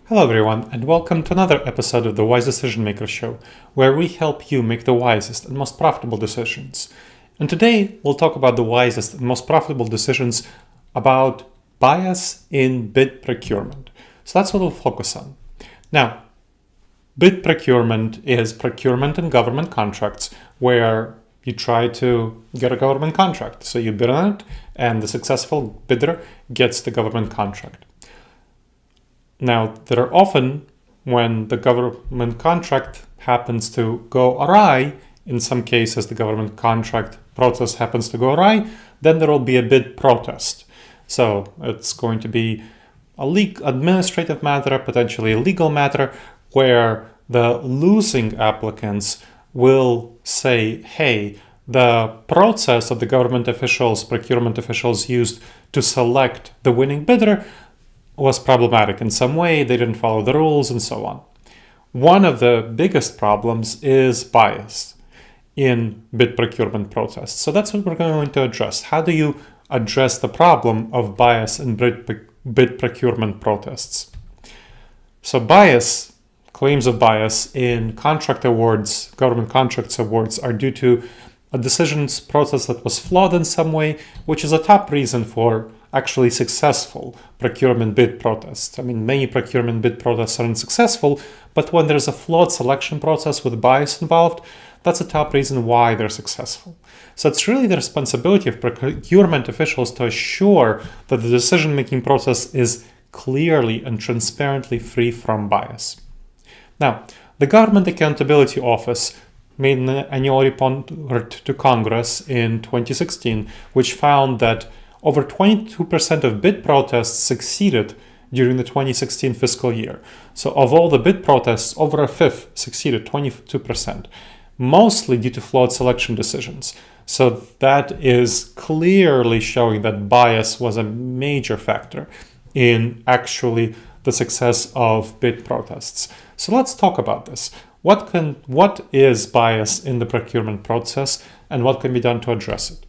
Hello everyone, and welcome to another episode of the Wise Decision Maker Show, where we help you make the wisest and most profitable decisions. And today we'll talk about the wisest and most profitable decisions about bias in bid procurement. So that's what we'll focus on. Now, bid procurement is procurement in government contracts where you try to get a government contract. So you bid on it, and the successful bidder gets the government contract. Now, there are often, when the government contract happens to go awry, in some cases the government contract process happens to go awry, then there will be a bid protest. So it's going to be a administrative matter, potentially a legal matter, where the losing applicants will say, hey, the process of the government officials, procurement officials used to select the winning bidder was problematic in some way, they didn't follow the rules, and so on. One of the biggest problems is bias in bid procurement process. So that's what we're going to address. How do you address the problem of bias in bid procurement protests? So bias, claims of bias in contract awards, government contracts awards, are due to a decisions process that was flawed in some way, which is a top reason for actually successful procurement bid protests. I mean, many procurement bid protests are unsuccessful, but when there's a flawed selection process with bias involved, that's a top reason why they're successful. So it's really the responsibility of procurement officials to assure that the decision-making process is clearly and transparently free from bias. Now, the Government Accountability Office made an annual report to Congress in 2016, which found that over 22% of bid protests succeeded during the 2016 fiscal year. So of all the bid protests, over a fifth succeeded, 22%, mostly due to flawed selection decisions. So that is clearly showing that bias was a major factor in actually the success of bid protests. So let's talk about this. What is bias in the procurement process, and what can be done to address it?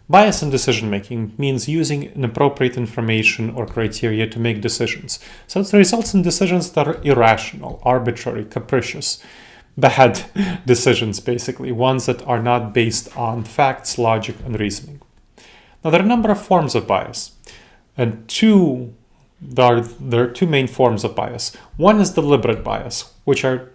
Bias in decision-making means using inappropriate information or criteria to make decisions. So it results in decisions that are irrational, arbitrary, capricious, bad decisions, basically, ones that are not based on facts, logic, and reasoning. Now, there are a number of forms of bias, and there are two main forms of bias. One is deliberate bias, which are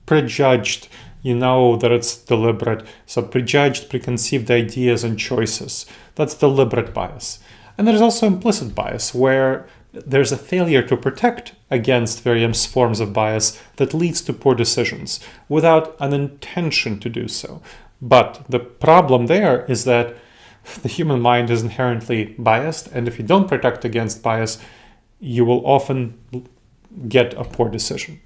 prejudged. You know that it's deliberate. So prejudged, preconceived ideas and choices. That's deliberate bias. And there's also implicit bias, where there's a failure to protect against various forms of bias that leads to poor decisions without an intention to do so. But the problem there is that the human mind is inherently biased, and if you don't protect against bias, you will often get a poor decision.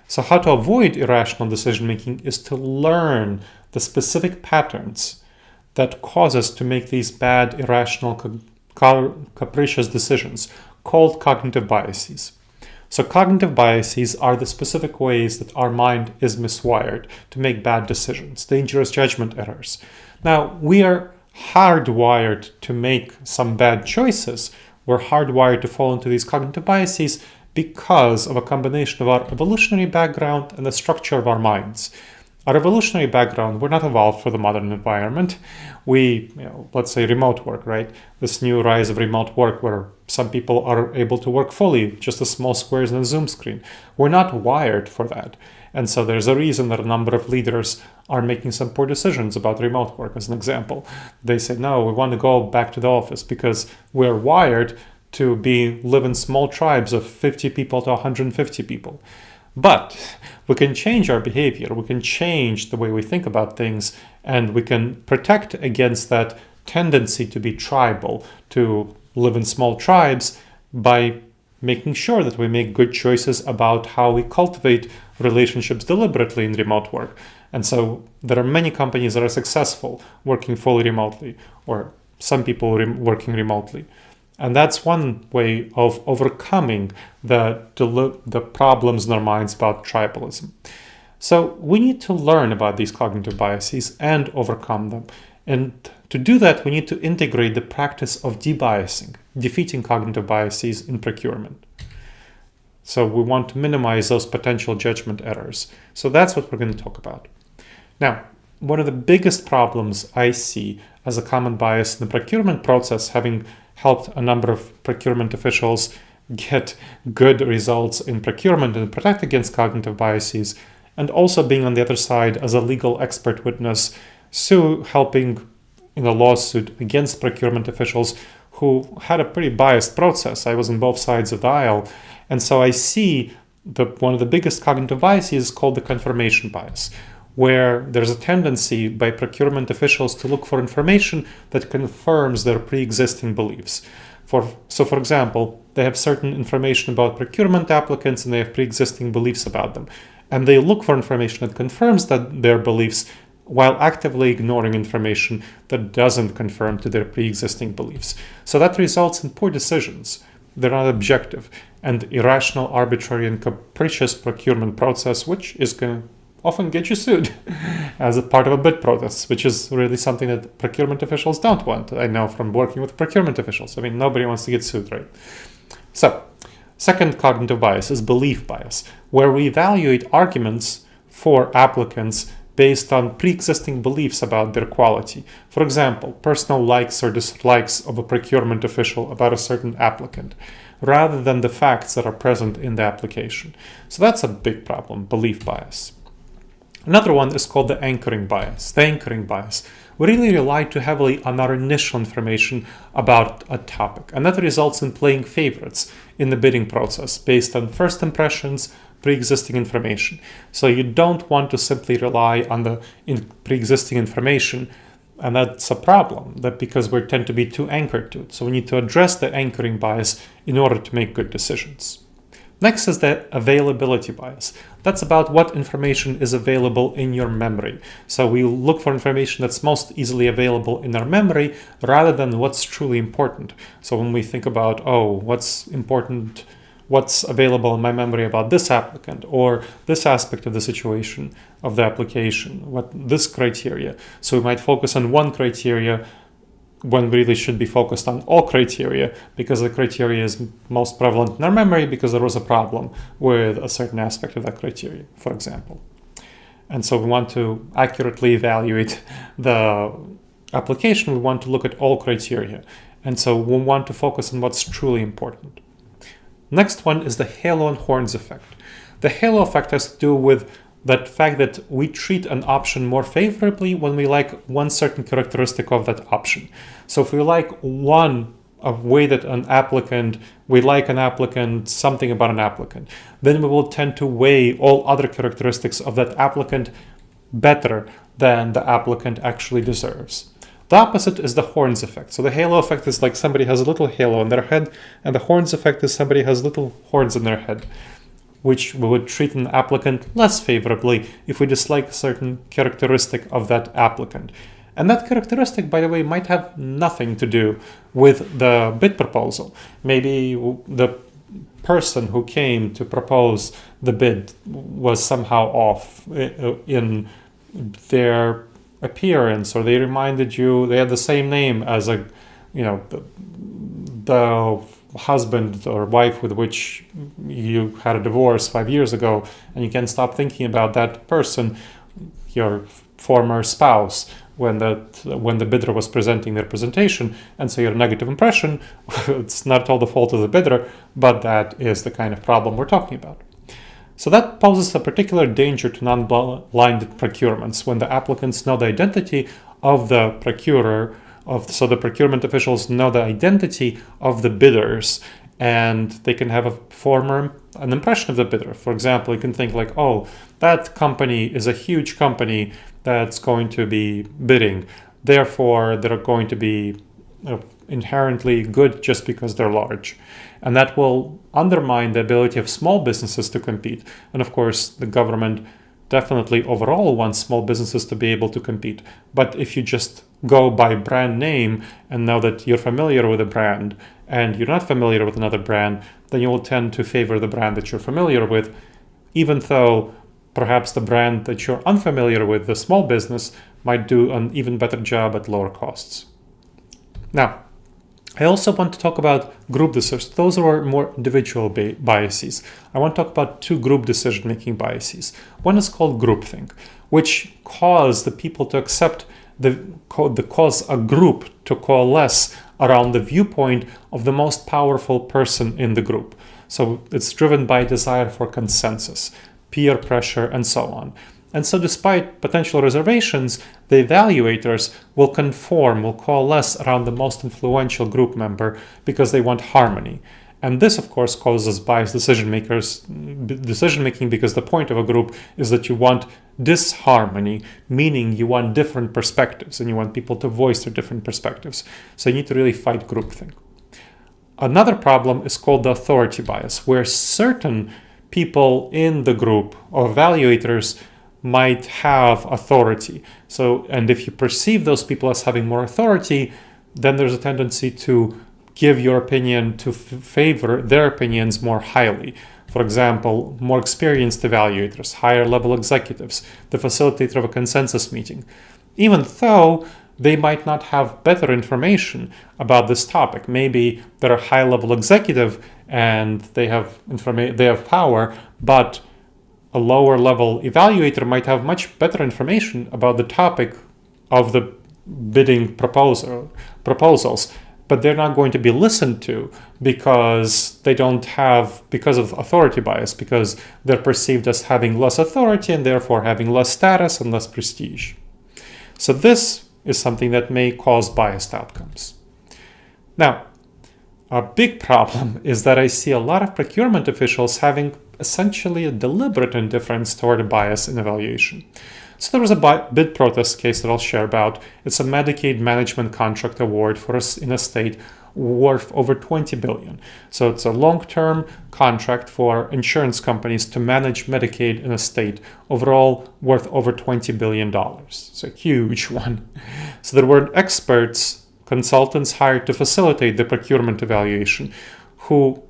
So how to avoid irrational decision-making is to learn the specific patterns that cause us to make these bad, irrational, capricious decisions, called cognitive biases. So cognitive biases are the specific ways that our mind is miswired to make bad decisions, dangerous judgment errors. Now, we are hardwired to make some bad choices. We're hardwired to fall into these cognitive biases because of a combination of our evolutionary background and the structure of our minds. Our evolutionary background, we're not evolved for the modern environment. Let's say remote work, right? This new rise of remote work where some people are able to work fully, just as small squares in a Zoom screen. We're not wired for that. And so there's a reason that a number of leaders are making some poor decisions about remote work, as an example. They say, no, we want to go back to the office because we're wired to live in small tribes of 50 people to 150 people. But we can change our behavior, we can change the way we think about things, and we can protect against that tendency to be tribal, to live in small tribes, by making sure that we make good choices about how we cultivate relationships deliberately in remote work. And so there are many companies that are successful working fully remotely, or some people working remotely. And that's one way of overcoming the problems in our minds about tribalism. So we need to learn about these cognitive biases and overcome them. And to do that, we need to integrate the practice of debiasing, defeating cognitive biases in procurement. So we want to minimize those potential judgment errors. So that's what we're going to talk about. Now, one of the biggest problems I see as a common bias in the procurement process, having helped a number of procurement officials get good results in procurement and protect against cognitive biases, and also being on the other side as a legal expert witness, helping in a lawsuit against procurement officials who had a pretty biased process. I was on both sides of the aisle. And so I see one of the biggest cognitive biases is called the confirmation bias, where there's a tendency by procurement officials to look for information that confirms their pre-existing beliefs. So for example, they have certain information about procurement applicants and they have pre-existing beliefs about them. And they look for information that confirms their beliefs while actively ignoring information that doesn't conform to their pre-existing beliefs. So that results in poor decisions. They're not objective, and irrational, arbitrary, and capricious procurement process, which is going to often get you sued as a part of a bid process, which is really something that procurement officials don't want. I know from working with procurement officials. I mean, nobody wants to get sued, right? So, second cognitive bias is belief bias, where we evaluate arguments for applicants based on pre-existing beliefs about their quality. For example, personal likes or dislikes of a procurement official about a certain applicant, rather than the facts that are present in the application. So that's a big problem, belief bias. Another one is called the anchoring bias. The anchoring bias. We really rely too heavily on our initial information about a topic, and that results in playing favorites in the bidding process based on first impressions, pre-existing information. So you don't want to simply rely on the pre-existing information, and that's a problem, because we tend to be too anchored to it. So we need to address the anchoring bias in order to make good decisions. Next is the availability bias. That's about what information is available in your memory. So we look for information that's most easily available in our memory rather than what's truly important. So when we think about, what's important, what's available in my memory about this applicant or this aspect of the situation of the application, this criteria. So we might focus on one criteria when we really should be focused on all criteria, because the criteria is most prevalent in our memory because there was a problem with a certain aspect of that criteria, for example. And so we want to accurately evaluate the application. We want to look at all criteria. And so we want to focus on what's truly important. Next one is the halo and horns effect. The halo effect has to do with that fact that we treat an option more favorably when we like one certain characteristic of that option. So if we like a way that we like an applicant, something about an applicant, then we will tend to weigh all other characteristics of that applicant better than the applicant actually deserves. The opposite is the horns effect. So the halo effect is like somebody has a little halo on their head, and the horns effect is somebody has little horns in their head, which we would treat an applicant less favorably if we dislike a certain characteristic of that applicant. And that characteristic, by the way, might have nothing to do with the bid proposal. Maybe the person who came to propose the bid was somehow off in their appearance, or they reminded you they had the same name as the husband or wife with which you had a divorce 5 years ago, and you can't stop thinking about that person, your former spouse, when the bidder was presenting their presentation. And so your negative impression, it's not all the fault of the bidder, but that is the kind of problem we're talking about. So that poses a particular danger to non-blinded procurements when the applicants know the identity of the procurer, so the procurement officials know the identity of the bidders, and they can have an impression of the bidder. For example, you can think like, that company is a huge company that's going to be bidding. Therefore, they're going to be inherently good just because they're large. And that will undermine the ability of small businesses to compete. And of course, the government definitely overall wants small businesses to be able to compete. But if you just go by brand name and know that you're familiar with a brand and you're not familiar with another brand, then you will tend to favor the brand that you're familiar with, even though perhaps the brand that you're unfamiliar with, the small business, might do an even better job at lower costs. Now, I also want to talk about group decisions. Those are more individual biases. I want to talk about two group decision-making biases. One is called groupthink, which cause the people to accept cause a group to coalesce around the viewpoint of the most powerful person in the group. So it's driven by desire for consensus, peer pressure, and so on. And so despite potential reservations, the evaluators will coalesce around the most influential group member because they want harmony. And this, of course, causes biased decision-making because the point of a group is that you want disharmony, meaning you want different perspectives and you want people to voice their different perspectives. So you need to really fight groupthink. Another problem is called the authority bias, where certain people in the group or evaluators might have authority. And if you perceive those people as having more authority, then there's a tendency to give your opinion to favor their opinions more highly. For example, more experienced evaluators, higher level executives, the facilitator of a consensus meeting, even though they might not have better information about this topic. Maybe they're a high level executive and they have power, but a lower level evaluator might have much better information about the topic of the bidding proposals, but they're not going to be listened to because of authority bias, because they're perceived as having less authority and therefore having less status and less prestige. So this is something that may cause biased outcomes. Now, a big problem is that I see a lot of procurement officials having essentially a deliberate indifference toward a bias in evaluation. So there was a bid protest case that I'll share about. It's a Medicaid management contract award in a state worth over $20 billion. So it's a long-term contract for insurance companies to manage Medicaid in a state, overall worth over $20 billion. It's a huge one. So there were consultants hired to facilitate the procurement evaluation, who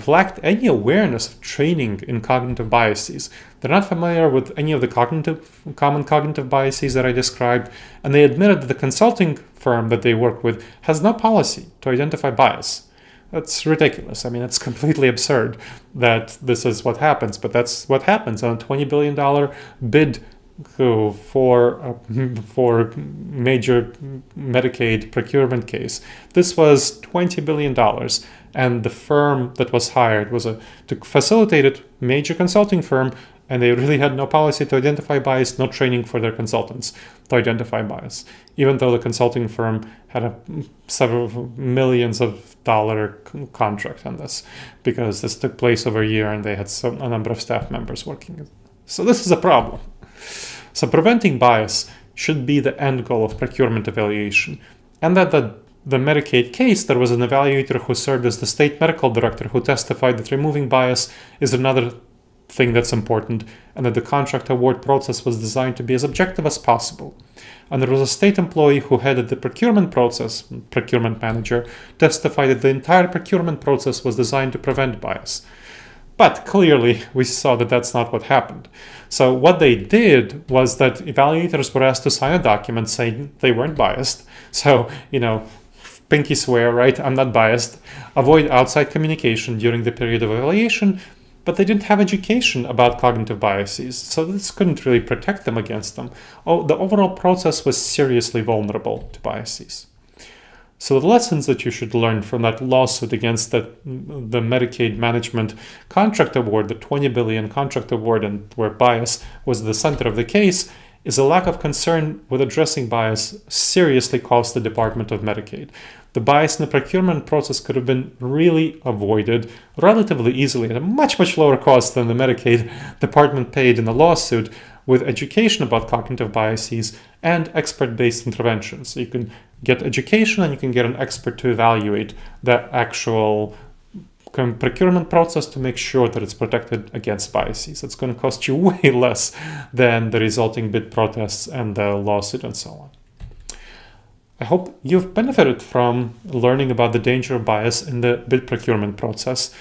lacked any awareness of training in cognitive biases. They're not familiar with any of the common cognitive biases that I described, and they admitted that the consulting firm that they work with has no policy to identify bias. That's ridiculous. I mean, it's completely absurd that this is what happens, but that's what happens on a $20 billion bid for major Medicaid procurement case. This was $20 billion. And the firm that was hired was to facilitate it, major consulting firm, and they really had no policy to identify bias, no training for their consultants to identify bias, even though the consulting firm had several millions of dollar contract on this, because this took place over a year and they had a number of staff members working. So this is a problem. So preventing bias should be the end goal of procurement evaluation, and that the Medicaid case, there was an evaluator who served as the state medical director who testified that removing bias is another thing that's important, and that the contract award process was designed to be as objective as possible. And there was a state employee who headed the procurement process, procurement manager, testified that the entire procurement process was designed to prevent bias. But clearly, we saw that that's not what happened. So what they did was that evaluators were asked to sign a document saying they weren't biased. So, pinky swear, right? I'm not biased. Avoid outside communication during the period of evaluation, but they didn't have education about cognitive biases, so this couldn't really protect them against them. The overall process was seriously vulnerable to biases. So the lessons that you should learn from that lawsuit against the Medicaid management contract award, the $20 billion contract award, and where bias was the center of the case, is a lack of concern with addressing bias seriously cost the Department of Medicaid. The bias in the procurement process could have been really avoided relatively easily at a much, much lower cost than the Medicaid department paid in the lawsuit, with education about cognitive biases and expert-based interventions. So you can get education and you can get an expert to evaluate the actual procurement process to make sure that it's protected against biases. It's going to cost you way less than the resulting bid protests and the lawsuit and so on. I hope you've benefited from learning about the danger of bias in the bid procurement process,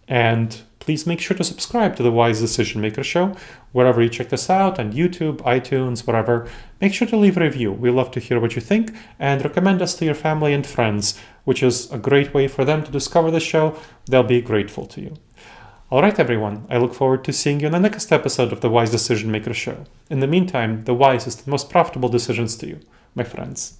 and please make sure to subscribe to the Wise Decision Maker Show wherever you check this out, on YouTube, iTunes, whatever. Make sure to leave a review. We love to hear what you think, and recommend us to your family and friends, which is a great way for them to discover the show. They'll be grateful to you. All right, everyone. I look forward to seeing you in the next episode of the Wise Decision Maker Show. In the meantime, the wisest and most profitable decisions to you, my friends.